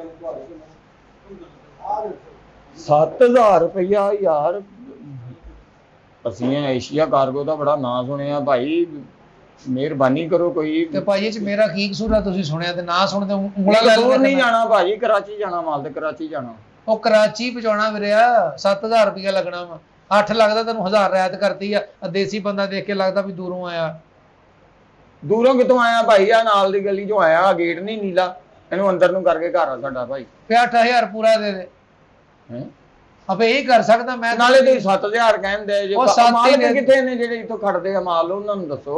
7000 ਰੁਪਇਆ ਯਾਰ। ਅਸੀਂ ਏਸ਼ੀਆ ਕਾਰਗੋ ਦਾ ਬੜਾ ਨਾਂ ਸੁਣਿਆ ਭਾਈ, ਮਿਹਰਬਾਨੀ ਕਰੋ ਕੋਈ। ਤੇ ਭਾਈ ਇਹ ਚ ਮੇਰਾ ਕੀ ਕਸੂਰ ਆ? ਤੁਸੀਂ ਸੁਣਿਆ ਤੇ ਨਾ ਸੁਣਦੇ ਉਂਗਲਾ ਲੈ ਦੂਰ ਨਹੀਂ ਜਾਣਾ ਭਾਜੀ, ਕਰਾਚੀ ਜਾਣਾ, ਮਾਲ ਤੇ ਕਰਾਚੀ ਜਾਣਾ। ਉਹ ਕਰਾਚੀ ਪਹੁੰਚਾਉਣਾ ਵੀਰਿਆ, 7000 ਰੁਪਇਆ ਲੱਗਣਾ ਵਾ। 8 ਲੱਗਦਾ ਤੈਨੂੰ 1000 ਰਿਆਇਤ ਕਰਤੀ ਆ। ਦੇਸੀ ਬੰਦਾ ਦੇਖ ਕੇ ਲੱਗਦਾ ਵੀ ਦੂਰੋਂ ਆਇਆ। ਦੂਰੋਂ ਕਿਤੋਂ ਆਇਆ ਭਾਈ? ਆ ਨਾਲ ਦੀ ਗਲੀ ਚੋਂ ਆਇਆ, ਗੇਟ ਨਹੀਂ ਨੀਲਾ, ਇਹਨੂੰ ਅੰਦਰ ਨੂੰ ਕਰਕੇ ਘਰ ਆ ਸਾਡਾ ਭਾਈ। ਤੇ 8000 ਪੂਰਾ ਦੇ ਦੇ। ਹੈ ਆਪੇ ਇਹ ਕਰ ਸਕਦਾ ਮੈਂ। ਨਾਲੇ ਤੁਸੀਂ 7000 ਕਹਿੰਦੇ ਜੇ, ਮਾਲਕ ਕਿੱਥੇ ਨੇ ਜਿਹੜੇ ਇੱਥੋਂ ਖੜਦੇ ਆ ਮਾਲ, ਉਹਨਾਂ ਨੂੰ ਦੱਸੋ।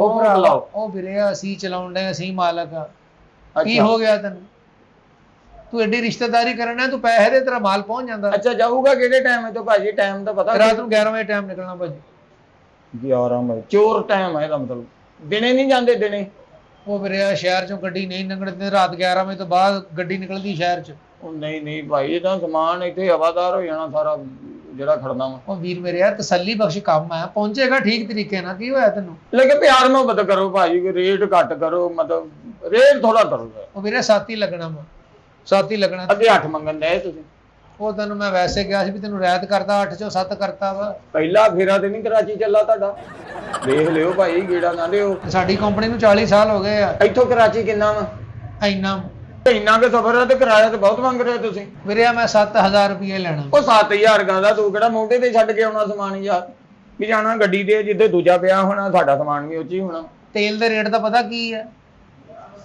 ਉਹ ਵੀਰੇ ਅਸੀਂ ਚਲਾਉਂਦੇ, ਅਸੀਂ ਮਾਲਕ ਆ। ਕੀ ਹੋ ਗਿਆ ਤੈਨੂੰ? ਤੂੰ ਐਡੀ ਰਿਸ਼ਤੇਦਾਰੀ ਕਰਨਾ, ਤੂੰ ਪੈਸੇ ਦੇ, ਤੇਰਾ ਮਾਲ ਪਹੁੰਚ ਜਾਂਦਾ। ਅੱਛਾ ਜਾਊਗਾ ਕਿਹੜੇ ਟਾਈਮ ਤੋਂ ਭਾਜੀ? ਟਾਈਮ ਤਾਂ ਪਤਾ। ਰਾਤ ਨੂੰ 11 ਵਜੇ ਟਾਈਮ ਨਿਕਲਣਾ ਭਾਜੀ। 11 ਵਜੇ ਚੋਰ ਟਾਈਮ ਹੈ ਇਹਦਾ ਮਤਲਬ? ਦਿਨੇ ਨਹੀਂ ਜਾਂਦੇ? ਦਿਨੇ ਉਹ ਵੀਰੇ ਸ਼ਹਿਰ ਚੋਂ ਗੱਡੀ ਨਹੀਂ ਨਿਕਲਦੀ, ਰਾਤ 11 ਵਜੇ ਤੋਂ ਬਾਅਦ ਗੱਡੀ ਨਿਕਲਦੀ ਸ਼ਹਿਰ ਚ। ਉਹ ਨਹੀਂ ਭਾਈ, ਇਹ ਤਾਂ ਸਮਾਨ ਇੱਥੇ ਹਵਾਦਾਰ ਹੋ ਜਾਣਾ ਸਾਰਾ ਜਿਹੜਾ ਖੜਨਾ ਵਾ। ਉਹ ਵੀਰ ਮੇਰੇ ਯਾਰ ਤਸੱਲੀ ਬਖਸ਼ ਕੰਮ ਹੈ, ਪਹੁੰਚੇਗਾ ਠੀਕ ਤਰੀਕੇ ਨਾਲ। ਕੀ ਹੋਇਆ ਤੈਨੂੰ? ਲੇਕਿਨ ਪਿਆਰ ਮੁਹੱਬਤ ਕਰੋ ਭਾਜੀ, ਕੋਈ ਰੇਟ ਘੱਟ ਕਰੋ, ਮਤਲਬ ਰੇਟ ਥੋੜਾ ਕਰੋ। ਉਹ ਵੀਰੇ 7 ਹੀ ਲੱਗਣਾ ਵਾ, 7 ਹੀ ਲੱਗਣਾ। ਅੱਗੇ 8 ਮੰਗਣ ਦੇ ਤੁਸੀਂ। ਉਹ ਤੈਨੂੰ ਮੈਂ ਵੈਸੇ ਕਿਹਾ ਸੀ ਵੀ ਤੈਨੂੰ ਰਿਆਇਤ ਕਰਦਾ, 8 ਚੋਂ 7 ਕਰਤਾ ਵਾ। ਪਹਿਲਾ ਫੇਰਾ ਤੇ ਨਹੀਂ ਕਰਾਚੀ ਚੱਲਾ ਤੁਹਾਡਾ? ਦੇਖ ਲਿਓ ਭਾਈ, ਗੇੜਾ ਨਾ ਲਿਓ। ਸਾਡੀ ਕੰਪਨੀ ਨੂੰ 40 ਸਾਲ ਹੋ ਗਏ ਆ। ਇੱਥੋਂ ਕਰਾਚੀ ਕਿੰਨਾ ਵਾ? ਇੰਨਾ ਕੁ ਸਫਰ ਹੈ ਤੇ ਕਿਰਾਇਆ ਤੇ ਬਹੁਤ ਮੰਗ ਰਹੇ ਤੁਸੀਂ। ਵੀਰੇ ਮੈਂ 7000 ਰੁਪਏ ਲੈਣਾ। ਉਹ 7000 ਦਾ ਤੂੰ ਕਿਹੜਾ ਮੋਢੇ ਤੇ ਛੱਡ ਕੇ ਆਉਣਾ ਸਮਾਨ ਯਾਰ? ਵੀ ਜਾਣਾ ਗੱਡੀ ਤੇ, ਜਿੱਦੇ ਦੂਜਾ ਪਿਆ ਹੋਣਾ, ਸਾਡਾ ਸਮਾਨ ਵੀ ਉੱਚੀ ਹੋਣਾ। ਤੇਲ ਦੇ ਰੇਟ ਦਾ ਪਤਾ ਕੀ ਹੈ?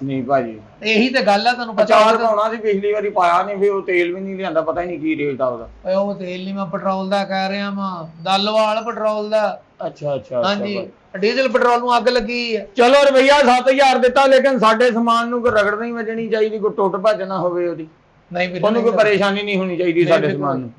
ਨਹੀਂ ਭਾਜੀ, ਇਹੀ ਤੇ ਗੱਲ ਆ, ਤੁਹਾਨੂੰ ਪਤਾ। ਅਚਾਰ ਪਾਉਣਾ ਸੀ ਪਿਛਲੀ ਵਾਰੀ, ਪਾਇਆ ਨਹੀਂ, ਫਿਰ ਉਹ ਤੇਲ ਵੀ ਨਹੀਂ ਲਿਆਂਦਾ, ਪਤਾ ਹੀ ਨਹੀਂ ਕੀ ਰੇਟ ਆ ਉਹਦਾ। ਓਏ ਉਹ ਤੇਲ ਨਹੀਂ, ਮੈਂ ਪੈਟਰੋਲ ਦਾ ਕਹਿ ਰਿਹਾ ਵਾਂ, ਦਲਵਾਲ ਪੈਟਰੋਲ ਦਾ। ਅੱਛਾ ਅੱਛਾ ਹਾਂਜੀ, ਡੀਜ਼ਲ ਪੈਟਰੋਲ ਨੂੰ ਅੱਗ ਲੱਗੀ ਹੈ। ਚਲੋ ਰੁਪਈਆ 7000 ਦਿੱਤਾ, ਲੇਕਿਨ ਸਾਡੇ ਸਮਾਨ ਨੂੰ ਕੋਈ ਰਗੜ ਨਹੀਂ ਵੱਜਣੀ ਚਾਹੀਦੀ, ਕੋਈ ਟੁੱਟ ਭੱਜ ਨਾ ਹੋਵੇ ਉਹਦੀ। ਨਹੀਂ ਵੀਰੇ, ਉਹਨੂੰ ਕੋਈ ਪਰੇਸ਼ਾਨੀ ਨਹੀਂ ਹੋਣੀ ਚਾਹੀਦੀ ਸਾਡੇ ਸਮਾਨ ਨੂੰ।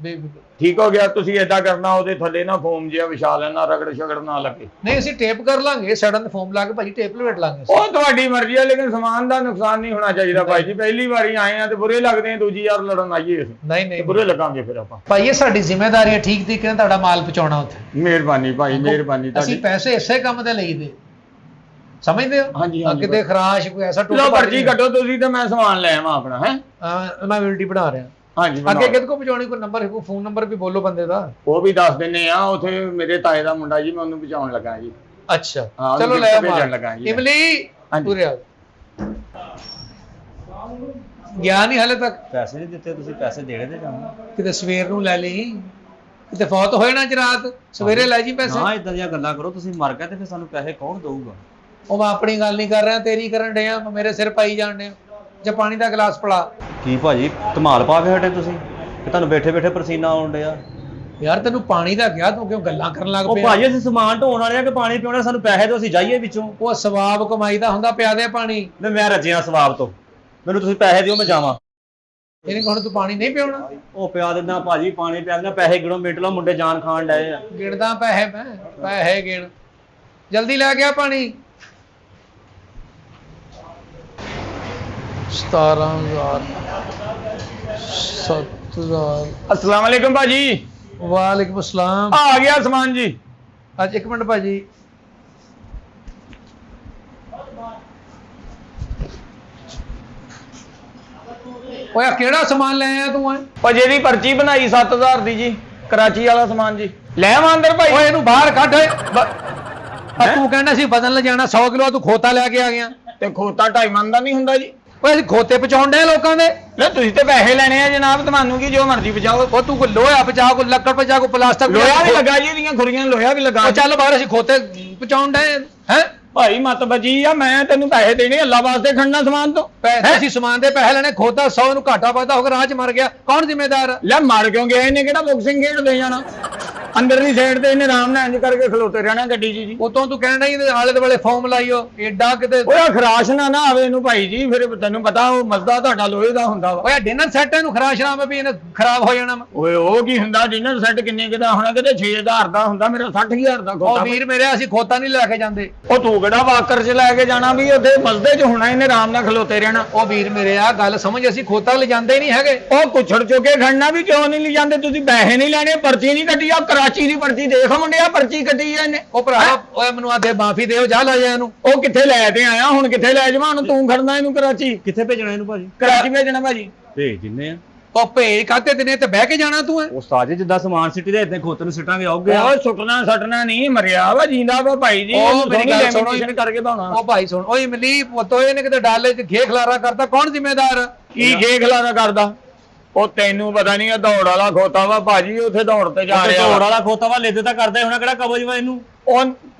ਠੀਕ ਹੋ ਗਿਆ? ਤੁਸੀਂ ਏਦਾਂ ਕਰਨਾ, ਉਹਦੇ ਥੱਲੇ ਨਾ ਫੋਮ ਜਿਹਾ ਵਿਛਾ ਲੈਣਾ, ਰਗੜ ਸ਼ਗੜ ਨਾ ਲੱਗੇ। ਨਹੀਂ ਅਸੀਂ ਟੇਪ ਕਰ ਲਾਂਗੇ, ਸੜਨ ਫੋਮ ਲਾ ਕੇ ਭਾਜੀ ਟੇਪ ਲਵੇਟ ਲਾਂਗੇ। ਉਹ ਤੁਹਾਡੀ ਮਰਜ਼ੀ ਹੈ, ਲੇਕਿਨ ਸਮਾਨ ਦਾ ਨੁਕਸਾਨ ਨਹੀਂ ਹੋਣਾ ਚਾਹੀਦਾ ਭਾਈ ਜੀ। ਪਹਿਲੀ ਵਾਰੀ ਆਏ ਆ ਤੇ ਬੁਰੇ ਲੱਗਦੇ ਆ, ਦੂਜੀ ਵਾਰ ਲੜਨ ਆਈਏ ਅਸੀਂ। ਨਹੀਂ ਬੁਰੇ ਲੱਗਾਂਗੇ ਫਿਰ ਆਪਾਂ। ਭਾਈ ਇਹ ਸਾਡੀ ਜ਼ਿੰਮੇਵਾਰੀ ਹੈ ਠੀਕ ਤਰੀਕੇ ਨਾਲ ਤੁਹਾਡਾ ਮਾਲ ਪਹੁੰਚਾਉਣਾ ਉੱਥੇ। ਮਿਹਰਬਾਨੀ ਭਾਈ, ਮਿਹਰਬਾਨੀ ਤੁਹਾਡੀ। ਅਸੀਂ ਪੈਸੇ ਇਸੇ ਕੰਮ ਤੇ ਲਈਦੇ, ਸਮਝਦੇ ਹੋ? ਹਾਂਜੀ ਕਿਤੇ ਖਰਾਸ਼ ਕੋਈ ਐਸਾ ਲਓ ਪਰਚੀ ਕੱਟੋ ਤੁਸੀਂ ਤੇ ਮੈਂ ਸਮਾਨ ਲੈ ਆਵਾਂ ਆਪਣਾ। ਹੈ ਮੈਂ ਵੀਡੀਓ ਬਣਾ ਰਿਹਾ। ਹਾਂਜੀ, ਅੱਗੇ ਕਿਹਦੇ ਕੋ ਪਹੁੰਚਾਉਣੀ? ਕੋਈ ਨੰਬਰ, ਕੋਈ ਫੋਨ ਨੰਬਰ ਵੀ ਬੋਲੋ ਬੰਦੇ ਦਾ। ਉਹ ਵੀ ਦੱਸ ਦਿੰਨੇ ਆ। ਉਥੇ ਮੇਰੇ ਤਾਏ ਦਾ ਮੁੰਡਾ ਜੀ, ਮੈਂ ਉਹਨੂੰ ਪਹੁੰਚਾਉਣ ਲੱਗਾ ਜੀ। ਅੱਛਾ ਹਾਂ, ਚਲੋ ਲੈ ਭੇਜਣ ਲੱਗਾ ਜੀ। ਇਮਲੀ ਪੂਰੇ ਆ ਗਿਆ ਨਹੀਂ ਹਲੇ ਤੱਕ? ਪੈਸੇ ਨਹੀਂ ਦਿੱਤੇ ਤੁਸੀਂ, ਪੈਸੇ ਦੇਣੇ ਤੇ ਜਾਣਾ। ਕਿਤੇ ਸਵੇਰ ਨੂੰ ਲੈ ਲਈ, ਕਿਤੇ ਫੌਤ ਹੋਏ ਨਾ ਰਾਤ, ਸਵੇਰੇ ਲੈ ਜੀ ਪੈਸੇ। ਹਾਂ ਇਦਾਂ ਦੀਆਂ ਗੱਲਾਂ ਕਰੋ, ਤੁਸੀਂ ਮਰ ਗਏ ਤੇ ਫਿਰ ਸਾਨੂੰ ਪੈਸੇ ਕੌਣ ਦਊਗਾ? ਉਹ ਮੈਂ ਆਪਣੀ ਗੱਲ ਨਹੀਂ ਕਰ ਰਿਹਾ, ਤੇਰੀ ਕਰਨ ਡਿਆ। ਮੇਰੇ ਸਿਰ ਪਾਈ ਜਾਣ ਡਿਆ। ਜਾਂ ਪਾਣੀ ਦਾ ਗਲਾਸ ਪੜਾ। ਕੀ ਭਾਜੀ ਧਮਾਲ ਪਾ ਕੇ ਹਟੇ ਤੁਸੀਂ? ਕਿ ਤੁਹਾਨੂੰ ਬੈਠੇ ਬੈਠੇ ਪਸੀਨਾ ਆਉਣ ਡਿਆ? ਯਾਰ ਤੈਨੂੰ ਪਾਣੀ ਦਾ ਕਿਹਾ, ਤੂੰ ਕਿਉਂ ਗੱਲਾਂ ਕਰਨ ਲੱਗ ਉਹ ਪਿਆ? ਭਾਜੀ ਅਸੀਂ ਸਮਾਨ ਢੋਣ ਵਾਲੇ ਆ ਕਿ ਪਾਣੀ ਪਿਉਣਾ? ਸਾਨੂੰ ਪੈਸੇ ਦਿਓ, ਅਸੀਂ ਜਾਈਏ ਵਿੱਚੋਂ। ਉਹ ਸਵਾਬ ਕਮਾਈ ਦਾ ਹੁੰਦਾ, ਪਿਆ ਦੇ ਪਾਣੀ। ਮੈਂ ਰੱਜਿਆ ਸਵਾਬ ਤੋਂ, ਮੈਨੂੰ ਤੁਸੀਂ ਪੈਸੇ ਦਿਓ, ਮੈਂ ਜਾਵਾਂ। ਇਹਨੇ ਹੁਣ ਤੂੰ ਪਾਣੀ ਨਹੀਂ ਪਿਉਣਾ? ਉਹ ਪਿਆ ਦਿੰਦਾ ਭਾਜੀ, ਪਾਣੀ ਪਿਆ ਦਿੰਦਾ। ਪੈਸੇ ਗਿਣੋ, ਮਿੰਟ ਲਓ, ਮੁੰਡੇ ਜਾਨ ਖਾਣ ਡਏ ਆ। ਗਿਣਦਾ ਪੈਸੇ ਮੈਂ, ਪੈਸੇ ਗਿਣ, ਜਲਦੀ ਲੈ ਗਿਆ ਪਾਣੀ। 17,000 7,000। अस्सलाम वालेकुम भाजी। वालेकुम अस्सलाम। आ गया सामान जी। आज एक मिनट भाजी। ओए केड़ा सामान ले आया तू? भाजी दी पर्ची बनाई 7000 दी जी, कराची वाला सामान जी। ले आवां अंदर भाई। ओए इनू बाहर कढ। तू कहना सी बदन ले जाना 100 किलो, तू खोता लेके आ गया। ते खोता 2.5 मन दा नहीं हुंदा जी। ਓਏ ਅਸੀਂ ਖੋਤੇ ਪਹੁੰਚਾਉਣ ਦੇ ਲੋਕਾਂ ਦੇ। ਲੈ ਤੁਸੀਂ ਤੇ ਪੈਸੇ ਲੈਣੇ ਆ ਜਨਾਬ, ਤੁਹਾਨੂੰ ਕੀ ਜੋ ਮਰਜ਼ੀ ਪਹੁੰਚਾਓ। ਉਹ ਤੂੰ ਕੋ ਲੋਹਾ ਪਹੁੰਚਾ, ਕੋ ਲੱਕੜ ਪਹੁੰਚਾ, ਕੋ ਪਲਾਸਟਿਕ ਲੋਹਾ ਵੀ ਲੱਗਾ ਜੀ, ਇਹਦੀਆਂ ਖੁਰੀਆਂ ਲੋਹਾ ਵੀ ਲੱਗਾ। ਉਹ ਚੱਲ ਬਾਹਰ, ਅਸੀਂ ਖੋਤੇ ਪਹੁੰਚਾਉਣ ਦੇ ਹੈ। ਭਾਈ ਮਤ ਬਜੀ ਆ, ਮੈਂ ਤੈਨੂੰ ਪੈਸੇ ਦੇਣੇ ਅੱਲਾ ਵਾਸਤੇ, ਖੜਨਾ ਸਮਾਨ ਤੋਂ। ਪੈਸੇ ਅਸੀਂ ਸਮਾਨ ਦੇ ਪੈਸੇ ਲੈਣੇ, ਖੋਤਾ 100 ਨੂੰ ਘਾਟਾ ਪਾਦਾ ਹੋ ਕੇ ਰਾਹ 'ਚ ਮਰ ਗਿਆ, ਕੌਣ ਜ਼ਿੰਮੇਦਾਰ? ਲੈ ਮਰ ਕਿਉਂ ਗਿਆ? ਇਹਨੇ ਕਿਹੜਾ ਬਾਕਸਿੰਗ ਖੇਡ ਦੇ ਜਾਣਾ? ਅੰਦਰਲੀ ਸਾਈਡ ਤੇ ਇਹਨੇ ਆਰਾਮ ਨਾਲ ਇੰਜ ਕਰਕੇ ਖਲੋਤੇ ਰਹਿਣਾ ਗੱਡੀ ਜੀ। ਉਤੋਂ ਤੂੰ ਕਹਿਣਾ ਹੀ ਆਲੇ ਦੁਆਲੇ ਫਾਰਮ ਲਾਈਓ, ਐਡਾ ਕਿਤੇ। ਓਏ ਖਰਾਸ਼ ਨਾ ਆਵੇ ਇਹਨੂੰ ਭਾਈ ਜੀ, ਫਿਰ ਤੈਨੂੰ ਪਤਾ ਉਹ ਮਸਦਾ ਤੁਹਾਡਾ ਲੋਹੇ ਦਾ ਹੁੰਦਾ ਵਾ। ਓਏ ਡਿਨਰ ਸੈੱਟ ਇਹਨੂੰ ਖਰਾਸ਼ ਨਾ ਆਵੇ ਵੀ ਇਹਨੇ ਖਰਾਬ ਹੋ ਜਾਣਾ। ਓਏ ਉਹ ਕੀ ਹੁੰਦਾ? ਡਿਨਰ ਸੈੱਟ ਕਿੰਨੇ ਕਿਦਾ ਹੋਣਾ? ਕਿਤੇ 6000 ਦਾ ਹੁੰਦਾ, ਮੇਰਾ 60000 ਦਾ ਖੋਤਾ। ਉਹ ਵੀਰ ਮੇਰੇ, ਅਸੀਂ ਖੋਤਾ ਨਹੀਂ ਲੈ ਕੇ ਜਾਂਦੇ। ਉਹ ਤੂੰ ਕਿਹੜਾ ਵਾਕਰ 'ਚ ਲੈ ਕੇ ਜਾਣਾ ਵੀ? ਉਹਦੇ ਮਸਦੇ 'ਚ ਹੋਣਾ, ਇਹਨੇ ਆਰਾਮ ਨਾਲ ਖਲੋਤੇ ਰਹਿਣਾ। ਉਹ ਵੀਰ ਮੇਰੇ ਆ ਗੱਲ ਸਮਝ, ਅਸੀਂ ਖੋਤਾ ਲਿਜਾਂਦੇ ਨਹੀਂ ਹੈਗੇ। ਉਹ ਕੁਛੜ ਚੁੱਕੇ ਖੜਨਾ ਵੀ ਕਿਉਂ ਨਹੀਂ ਲਿਜਾਂਦੇ? ਤੁਸੀਂ ਪੈਸੇ ਨਹੀਂ ਲੈਣੇ, ਪਰਚੀ ਨਹੀਂ ਕੱਟੀ। ਆ ਕਰਾਚੀ ਦੀ ਪਰਚੀ ਦੇਖ ਮੁੰਡਿਆ, ਪਰਚੀ ਕੱਟੀ ਆ ਇਹਨੇ। ਉਹ ਭਰਾ ਓਏ ਮੈਨੂੰ ਆ ਦੇ ਮਾਫੀ ਦਿਓ, ਜਾ ਲੈ ਜਾ ਇਹਨੂੰ। ਉਹ ਕਿੱਥੇ ਲੈ ਤੇ ਆਇਆ, ਹੁਣ ਕਿੱਥੇ ਲੈ ਜਾਵਾਂ? ਹੁਣ ਤੂੰ ਖੜਨਾ ਇਹਨੂੰ ਕਰਾਚੀ? ਕਿੱਥੇ ਭੇਜਣਾ ਇਹਨੂੰ ਭਾਜੀ? ਕਰਾਚੀ ਭੇਜਣਾ ਭਾਜੀ। ਭੇਜ ਦਿੰਨੇ ਆ। ਉਹ ਭੇਜ ਕਾਤੇ ਦਿਨੇ ਤੇ ਬਹਿ ਕੇ ਜਾਣਾ ਤੂੰ ਐ? ਉਸਤਾਦ ਜੀ ਜਿੱਦਾਂ ਸਮਾਨ ਸਿੱਟੀ ਦੇ ਇਦਾਂ ਖੋਤੇ ਨੂੰ ਸਿੱਟਾਂਗੇ ਆਉਗੇ। ਉਹ ਸੁੱਟਣਾ ਸੱਟਣਾ ਨਹੀਂ, ਮਰਿਆ ਵਾ ਜਿੰਦਾ ਵਾ ਭਾਈ ਜੀ। ਉਹ ਮੇਰੀ ਗੱਲ ਸੁਣੋ ਕਰਕੇ ਭਾਉਣਾ। ਉਹ ਭਾਈ ਸੁਣ, ਓਏ ਮਿਲੀ ਪੁੱਤੋ ਇਹਨੇ ਕਿਤੇ ਡਾਲੇ 'ਚ ਖੇ ਖਲਾਰਾ ਕਰਤਾ, ਕੌਣ ਜ਼ਿੰਮੇਦਾਰ? ਕੀ ਗੇ ਖਲਾਰਾ ਕਰਦਾ? ਉਹ ਤੈਨੂੰ ਪਤਾ ਨਹੀਂ, ਦੌੜ ਵਾਲਾ ਖੋਤਾ ਵਾ ਭਾਜੀ, ਉੱਥੇ ਦੌੜ ਤੇ ਜਾ ਰਿਹਾ। ਦੌੜ ਵਾਲਾ ਖੋਤਾ ਵਾ ਲੈਦੇ ਤਾਂ ਕਰਦਾ ਹੋਣਾ, ਕਿਹੜਾ ਕਬਜ਼ ਵਾ ਇਹਨੂੰ। ਉਹ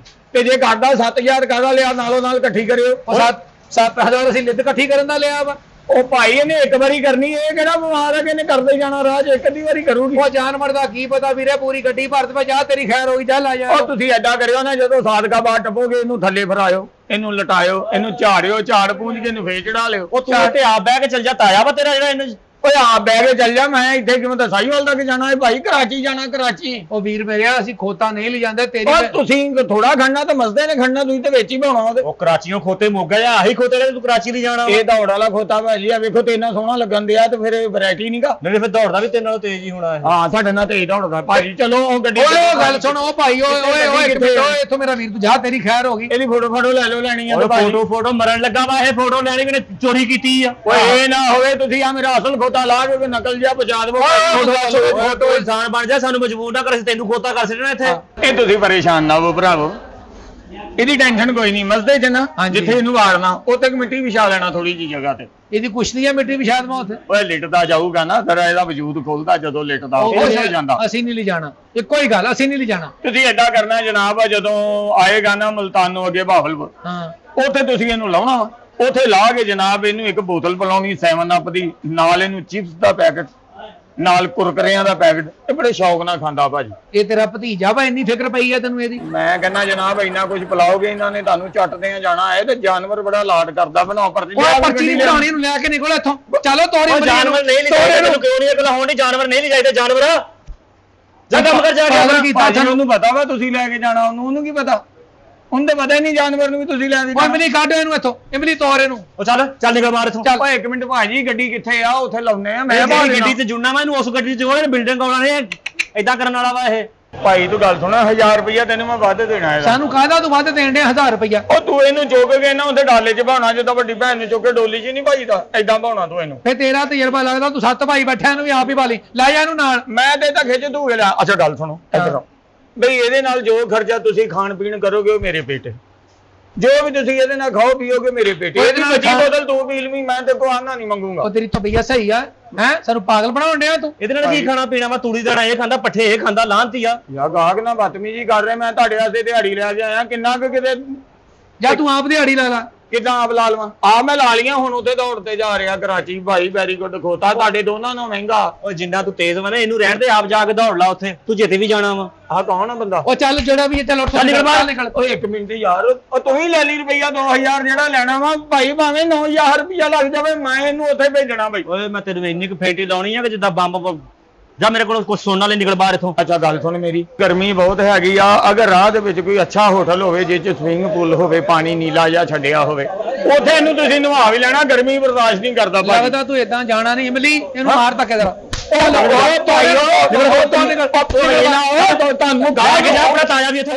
ਤੇ ਜੇ ਕਰਦਾ 7000 ਕਾਹਦਾ ਲਿਆ, ਨਾਲੋਂ ਨਾਲ ਇਕੱਠੀ ਕਰਿਓ। 7,000 ਅਸੀਂ ਲਿੱਦ ਇਕੱਠੀ ਕਰਨ ਦਾ ਲਿਆ ਵਾ। ਉਹ ਭਾਈ ਇਹਨੇ ਇੱਕ ਵਾਰੀ ਕਰਨੀ, ਇਹ ਕਿਹੜਾ ਬਿਮਾਰ ਹੈ ਕਿ ਇਹਨੇ ਕਰਦੇ ਜਾਣਾ ਰਾਜ, ਇੱਕ ਅੱਧੀ ਵਾਰੀ ਕਰੂਗੀ। ਉਹ ਜਾਨਵਰ ਦਾ ਕੀ ਪਤਾ ਵੀਰੇ, ਪੂਰੀ ਗੱਡੀ ਭਰਤ ਪਾ ਜਾ, ਤੇਰੀ ਖੈਰ ਹੋਈ, ਜਾ ਲਾ ਜਾ। ਉਹ ਤੁਸੀਂ ਐਡਾ ਕਰਿਓ ਨਾ, ਜਦੋਂ ਸਾਦਕਾ ਬਾਹਰ ਟੱਪੋਗੇ ਇਹਨੂੰ ਥੱਲੇ ਫਰਾਇਓ, ਇਹਨੂੰ ਲਟਾਇਓ, ਇਹਨੂੰ ਝਾੜਿਓ, ਝਾੜ ਪੂੰਝ ਕੇ ਇਹਨੂੰ ਫੇਰ ਚੜਾ ਲਿਓ। ਉਹ ਤੂੰ ਤੇ ਆਪ ਬਹਿ ਕੇ ਚੱਲ ਜਾ, ਤਾਇਆ ਵਾ ਤੇਰਾ ਜਿਹੜਾ ਇਹਨੂੰ। ਓਏ ਆਪ ਬਹਿ ਕੇ ਚੱਲ ਜਾ, ਮੈਂ ਇੱਥੇ ਕਿਵੇਂ ਤਾਂ ਸਾਈਵਾਲ ਤੱਕ ਜਾਣਾ ਹੈ ਭਾਈ, ਕਰਾਚੀ ਜਾਣਾ ਕਰਾਚੀ। ਉਹ ਵੀਰ ਮੇਰਿਆ ਅਸੀਂ ਖੋਤਾ ਨਹੀਂ ਲਿਜਾਂਦੇ ਤੇਰੀ। ਓਏ ਤੁਸੀਂ ਥੋੜਾ ਖੜਨਾ ਤੇ ਮਸਦੇ ਨੇ ਖੜਨਾ, ਤੁਸੀਂ ਤੇ ਵਿੱਚ ਹੀ ਬਣਾਉਣਾ ਉਹਦੇ। ਉਹ ਕਰਾਚੀੋਂ ਖੋਤੇ ਮੁੱਕ ਗਏ ਆ, ਆਹੀ ਖੋਤੇ ਨੇ ਤੂੰ ਕਰਾਚੀ ਲਈ ਜਾਣਾ। ਇਹ ਦੌੜ ਵਾਲਾ ਖੋਤਾ ਭਾਜੀ ਆ, ਵੇਖੋ ਤੇ ਇੰਨਾ ਸੋਹਣਾ ਲੱਗਣ ਦਿਆ, ਤੇ ਫਿਰ ਵੈਰਾਈਟੀ ਨਹੀਂਗਾ। ਨਹੀਂ ਫਿਰ ਦੌੜਦਾ ਵੀ ਤੇਰੇ ਨਾਲੋਂ ਤੇਜ਼ ਹੀ ਹੋਣਾ ਇਹ। ਹਾਂ ਸਾਡੇ ਨਾਲ ਤੇਜ਼ ਦੌੜਦਾ ਭਾਜੀ। ਚਲੋ ਉਹ ਗੱਡੀ ਓਏ ਉਹ ਗੱਲ ਸੁਣ, ਉਹ ਭਾਈ ਓਏ ਓਏ ਇੱਕ ਮਿੰਟ, ਓਏ ਇੱਥੋਂ ਮੇਰਾ ਵੀਰ ਤੂੰ ਜਾ, ਤੇਰੀ ਖੈਰ ਹੋ ਗਈ। ਇਹਦੀ ਫੋਟੋ ਲੈ ਲਓ, ਲੈਣੀ ਆ ਉਹ ਤਾਂ ਫੋਟੋ ਮਰਨ ਲੱਗਾ ਵਾ, ਇਹ ਫੋਟੋ ਲੈਣੀ ਵੀ ਚੋਰੀ ਕੀਤੀ ਆ। ਓਏ ਇਹ ਨਾ ਹੋਵੇ ਤੁਸੀਂ ਆ ਮੇਰਾ ਅਸਲ ਖੋਤਾ ਲਾ ਕੇ ਨਕਲ ਜਿਹਾ ਪਹੁੰਚਾ ਦੇਵੋ। ਫੋਟੋ ਇਨਸਾਨ ਬਣ ਜਾ, ਸਾਨੂੰ ਮਜਬੂਰ ਨਾ ਕਰ, ਤੈਨੂੰ ਖੋਤਾ ਕਰ ਛੱਡਣਾ ਇੱਥੇ। ਇਹ ਤੁਸੀਂ ਪਰੇਸ਼ਾਨ ਨਾ ਹੋ ਭਰਾਵੋ, ਇਹਦੀ ਟੈਨਸ਼ਨ ਕੋਈ ਨਹੀਂ। ਮਸਦੇ ਚ ਨਾ ਜਿੱਥੇ ਇਹਨੂੰ ਵਾੜਨਾ ਉੱਥੇ ਮਿੱਟੀ ਵਿਛਾ ਲੈਣਾ ਥੋੜੀ ਜਿਹੀ ਜਗ੍ਹਾ ਤੇ। ਇਹਦੀ ਕੁਛ ਨਹੀਂ ਹੈ ਮਿੱਟੀ ਵਿਛਾਦ ਮਾ ਉੱਥੇ। ਓਏ ਲਿਟਦਾ ਜਾਊਗਾ ਨਾ, ਤੇਰਾ ਇਹਦਾ ਵਜੂਦ ਖੁੱਲਦਾ ਜਦੋਂ ਲਿਟਦਾ ਉਹ ਹੋ ਜਾਂਦਾ। ਅਸੀਂ ਨਹੀਂ ਲਿਜਾਣਾ, ਇੱਕੋ ਹੀ ਗੱਲ, ਅਸੀਂ ਨਹੀਂ ਲਿਜਾਣਾ। ਤੁਸੀਂ ਏਦਾਂ ਕਰਨਾ ਜਨਾਬ, ਜਦੋਂ ਆਏਗਾ ਨਾ ਮੁਲਤਾਨੋਂ ਅੱਗੇ ਬਹਾਵਲਪੁਰ, ਹਾਂ ਉੱਥੇ ਤੁਸੀਂ ਇਹਨੂੰ ਲਾਉਣਾ ਵਾ। ਉੱਥੇ ਲਾ ਕੇ ਜਨਾਬ ਇਹਨੂੰ ਇੱਕ ਬੋਤਲ ਪਿਲਾਉਣੀ 7 ਅਪ ਦੀ, ਨਾਲ ਇਹਨੂੰ ਚਿਪਸ ਦਾ ਪੈਕਟ, ਨਾਲ ਕੁਰਕਰਿਆਂ ਦਾ ਪੈਕਟ। ਇਹ ਬੜੇ ਸ਼ੌਕ ਨਾਲ ਖਾਂਦਾ ਭਾਜੀ। ਇਹ ਤੇਰਾ ਭਤੀਜਾ ਵਾ, ਇੰਨੀ ਫਿਕਰ ਪਈ ਆ ਤੈਨੂੰ ਇਹਦੀ? ਮੈਂ ਕਹਿੰਦਾ ਜਨਾਬ ਇੰਨਾ ਕੁਝ ਪਿਲਾਓਗੇ ਇਹਨਾਂ ਨੇ ਤੁਹਾਨੂੰ ਚੱਟਦੇ ਆ ਜਾਣਾ ਹੈ। ਤੇ ਜਾਨਵਰ ਬੜਾ ਲਾਡ ਕਰਦਾ, ਬਣਾਓ ਪਰਚੀ। ਓਏ ਪਰਚੀ ਨਹੀਂ ਬਣਾਉਣੀ, ਇਹਨੂੰ ਲੈ ਕੇ ਨਿਕਲ ਇੱਥੋਂ। ਚਲੋ ਤੋਰੇ ਜਾਨਵਰ ਨਹੀਂ ਲਿਜਾਈਦੇ, ਤੈਨੂੰ ਕਿਉਂ ਨਹੀਂ ਅਕਲ ਹੋਣੀ? ਜਾਨਵਰ ਨਹੀਂ ਲਿਜਾਈਦੇ, ਜਾਨਵਰ ਜਾ ਕੰਮ ਕਰ ਜਾ ਕੇ। ਤੁਹਾਨੂੰ ਪਤਾ ਵਾ ਤੁਸੀਂ ਲੈ ਕੇ ਜਾਣਾ, ਉਹਨੂੰ ਕੀ ਪਤਾ? ਉਹਨੂੰ ਤਾਂ ਪਤਾ ਹੀ ਨਹੀਂ ਜਾਨਵਰ ਨੂੰ ਵੀ ਤੁਸੀਂ ਲੈ ਕੇ ਜਾਣਾ। ਇਮਲੀ ਕੱਢ ਇਹਨੂੰ ਇੱਥੋਂ, ਇਮਲੀ ਤੋਰ ਇਹਨੂੰ। ਉਹ ਚੱਲ ਨਿਕਲ ਬਾਹਰ ਇੱਥੋਂ। ਓਏ ਇੱਕ ਮਿੰਟ ਭਾਜੀ, ਗੱਡੀ ਕਿੱਥੇ ਆ? ਉੱਥੇ ਲਾਉਨੇ ਆ। ਮੈਂ ਗੱਡੀ ਤੇ ਜੁੜਨਾ, ਮੈਂ ਇਹਨੂੰ ਉਸ ਗੱਡੀ 'ਚ ਜੋੜ, ਬਿਲਡਿੰਗ ਆਉਣਾ ਨੇ ਏਦਾਂ ਕਰਨ ਵਾਲਾ ਵਾ ਇਹ। ਭਾਈ ਤੂੰ ਗੱਲ ਸੁਣਾ, 1000 ਰੁਪਇਆ ਤੈਨੂੰ ਮੈਂ ਵੱਧ ਦੇਣਾ ਹੈ। ਸਾਨੂੰ ਕਾਹਦਾ ਤੂੰ ਵੱਧ ਦੇਣ ਡਿਆ 1000 ਰੁਪਇਆ? ਉਹ ਤੂੰ ਇਹਨੂੰ ਚੁੱਕ ਕੇ ਨਾ ਉੱਥੇ ਡਾਲੇ 'ਚ ਭਾਉਣਾ, ਜਿੱਦਾਂ ਵੱਡੀ ਭੈਣ ਨੂੰ ਚੁੱਕ ਕੇ ਡੋਲੀ 'ਚ ਨਹੀਂ ਭਾਈਦਾ, ਏਦਾਂ ਭਾਉਣਾ ਤੂੰ ਇਹਨੂੰ। ਫੇ ਤੇਰਾ ਤਜਰਬਾ ਲੱਗਦਾ, ਤੂੰ 7 ਭਾਈ ਬੈਠਾ, ਇਹਨੂੰ ਵੀ ਆਪ ਹੀ ਭਾਲੀ, ਲੈ ਜਾ ਇਹਨੂੰ ਨਾਲ। ਮੈਂ ਤੇ ਤਾਂ ਖਿੱਚ ਧੂ ਕੇ ਲਿਆ। ਅੱਛਾ ਗੱਲ ਸੁਣੋ ਇੱਧਰ ਆਓ ਬਈ, ਇਹਦੇ ਨਾਲ ਜੋ ਖਰਚਾ ਤੁਸੀਂ ਖਾਣ ਪੀਣ ਕਰੋਗੇ ਉਹ ਮੇਰੇ ਪੇਟ, ਜੋ ਵੀ ਤੁਸੀਂ ਇਹਦੇ ਨਾਲ ਖਾਓ ਪੀਓਗੇ ਮੇਰੇ ਪੇਟ। ਇਹਦੀ ਵੱਡੀ ਬੋਤਲ ਤੂੰ ਪੀ ਲਵੀਂ, ਮੈਂ ਤੇ ਕੋ ਆਨਾ ਨਹੀਂ ਮੰਗੂਗਾ। ਉਹ ਤੇਰੀ ਤਬੀਅਤ ਸਹੀ ਆ ਹੈ? ਸਾਨੂੰ ਪਾਗਲ ਬਣਾਉਣ ਡਿਆ ਤੂੰ। ਇਹਦੇ ਨਾਲ ਕੀ ਖਾਣਾ ਪੀਣਾ ਵਾ? ਤੂੜੀ ਦਾਣਾ ਇਹ ਖਾਂਦਾ, ਪੱਠੇ ਇਹ ਖਾਂਦਾ, ਲਾਂਤੀ ਆ। ਯਾ ਗਾਹਕ ਨਾ ਬਦਤਮੀਜੀ ਕਰ ਰਿਹਾ, ਮੈਂ ਤੁਹਾਡੇ ਵਾਸਤੇ ਦਿਹਾੜੀ ਲੈ ਕੇ ਆਇਆ। ਕਿੰਨਾ ਕੁ ਕਿਤੇ ਜਾਂ ਤੂੰ ਆਪ ਦਿਹਾੜੀ ਲਾ ਲਾ। ਕਿਦਾਂ ਆਪ ਲਾ ਲਵਾਂ? ਆ ਮੈਂ ਲਾ ਲੀਆਂ, ਹੁਣ ਉੱਥੇ ਦੌੜ ਤੇ ਜਾ ਰਿਹਾ ਕਰਾਚੀ। ਭਾਈ ਵੈਰੀ ਗੁੱਡ ਖੋਤਾ, ਤੁਹਾਡੇ ਦੋਨਾਂ ਨੂੰ ਮਹਿੰਗਾ। ਉਹ ਜਿੰਨਾ ਤੂੰ ਤੇਜ਼ ਵਾ ਨਾ, ਇਹਨੂੰ ਰਹਿਣ ਦੇ, ਆਪ ਜਾ ਕੇ ਦੌੜ ਲਾ ਉੱਥੇ, ਤੂੰ ਜਿੱਤੇ ਵੀ ਜਾਣਾ ਵਾ। ਆਹ ਕੌਣ ਆ ਬੰਦਾ? ਉਹ ਚੱਲ ਜਿਹੜਾ ਵੀ, ਚੱਲ ਉੱਠ ਨਿਕਲ ਬਾਹਰ ਨਿਕਲ। ਓਏ ਇੱਕ ਮਿੰਟ ਯਾਰ, ਉਹ ਤੂੰ ਹੀ ਲੈ ਲਈ ਰੁਪਈਆ 2000 ਜਿਹੜਾ ਲੈਣਾ ਵਾ ਭਾਈ, ਭਾਵੇਂ 9000 ਰੁਪਈਆ ਲੱਗ ਜਾਵੇ, ਮੈਂ ਇਹਨੂੰ ਉੱਥੇ ਭੇਜਣਾ ਬਈ। ਓਏ ਮੈਂ ਤੈਨੂੰ ਇੰਨੀ ਕੁ ਫੇਟੀ ਲਾਉਣੀ ਆ ਕਿ ਜਿੱਦਾਂ ਬੰਬ। ਜਾ ਮੇਰੇ ਕੋਲ ਕੁਝ ਸੁਣਨ ਵਾਲੇ, ਨਿਕਲ ਬਾਹਰ ਇੱਥੋਂ। ਅੱਛਾ ਗੱਲ ਸੁਣ ਮੇਰੀ, ਗਰਮੀ ਬਹੁਤ ਹੈਗੀ ਆ। ਅਗਰ ਰਾਹ ਦੇ ਵਿੱਚ ਕੋਈ ਅੱਛਾ ਹੋਟਲ ਹੋਵੇ ਜਿਸ 'ਚ ਸਵਿਮਿੰਗ ਪੂਲ ਹੋਵੇ, ਪਾਣੀ ਨੀਲਾ ਜਾਂ ਛੱਡਿਆ ਹੋਵੇ, ਉੱਥੇ ਇਹਨੂੰ ਤੁਸੀਂ ਨਵਾ ਵੀ ਲੈਣਾ। ਗਰਮੀ ਬਰਦਾਸ਼ਤ ਨਹੀਂ ਕਰਦਾ ਭਾਈ। ਲੱਗਦਾ ਤੂੰ ਇਦਾਂ ਜਾਣਾ ਨਹੀਂ। ਇਮਲੀ ਇਹਨੂੰ ਮਾਰ ਧੱਕੇ ਜ਼ਰਾ। ਤੁਹਾਨੂੰ ਗਾਹ ਕੇ ਜਾ, ਆਪਣਾ ਤਾਇਆ ਵੀ ਇੱਥੇ।